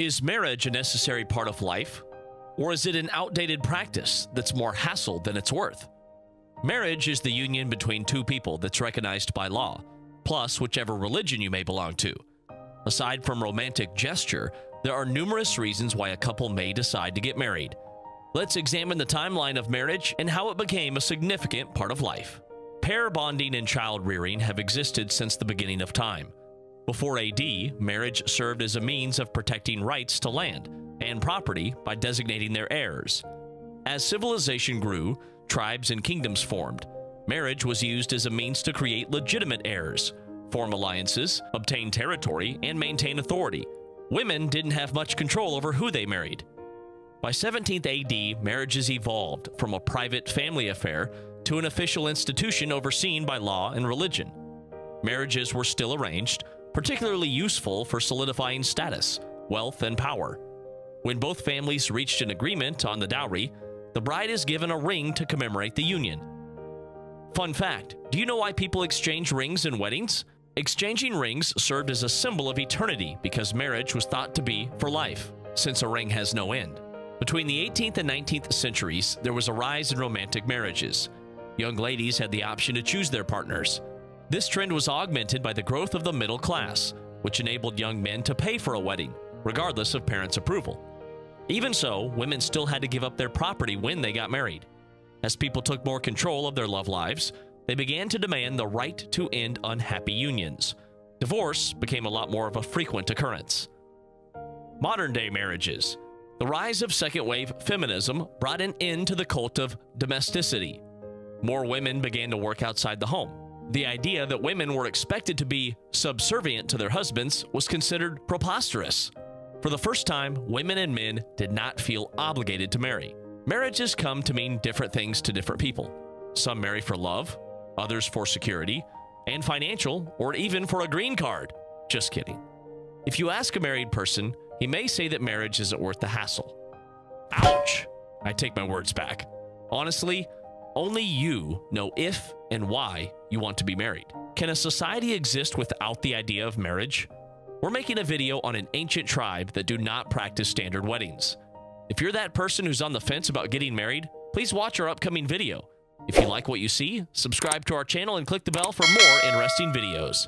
Is marriage a necessary part of life? Or is it an outdated practice that's more hassle than it's worth? Marriage is the union between two people that's recognized by law, plus whichever religion you may belong to. Aside from romantic gesture, there are numerous reasons why a couple may decide to get married. Let's examine the timeline of marriage and how it became a significant part of life. Pair bonding and child rearing have existed since the beginning of time. Before AD, marriage served as a means of protecting rights to land and property by designating their heirs. As civilization grew, tribes and kingdoms formed. Marriage was used as a means to create legitimate heirs, form alliances, obtain territory, and maintain authority. Women didn't have much control over who they married. By 17th AD, marriages evolved from a private family affair to an official institution overseen by law and religion. Marriages were still arranged, particularly useful for solidifying status, wealth, and power. When both families reached an agreement on the dowry, the bride is given a ring to commemorate the union. Fun fact, do you know why people exchange rings in weddings? Exchanging rings served as a symbol of eternity because marriage was thought to be for life, since a ring has no end. Between the 18th and 19th centuries, there was a rise in romantic marriages. Young ladies had the option to choose their partners. This trend was augmented by the growth of the middle class, which enabled young men to pay for a wedding, regardless of parents' approval. Even so, women still had to give up their property when they got married. As people took more control of their love lives, they began to demand the right to end unhappy unions. Divorce became a lot more of a frequent occurrence. Modern-day marriages. The rise of second-wave feminism brought an end to the cult of domesticity. More women began to work outside the home. The idea that women were expected to be subservient to their husbands was considered preposterous. For the first time, women and men did not feel obligated to marry. Marriages come to mean different things to different people. Some marry for love, others for security, and financial, or even for a green card. Just kidding. If you ask a married person, he may say that marriage isn't worth the hassle. Ouch! I take my words back. Honestly, only you know if and why you want to be married. Can a society exist without the idea of marriage? We're making a video on an ancient tribe that do not practice standard weddings. If you're that person who's on the fence about getting married, please watch our upcoming video. If you like what you see, subscribe to our channel and click the bell for more interesting videos.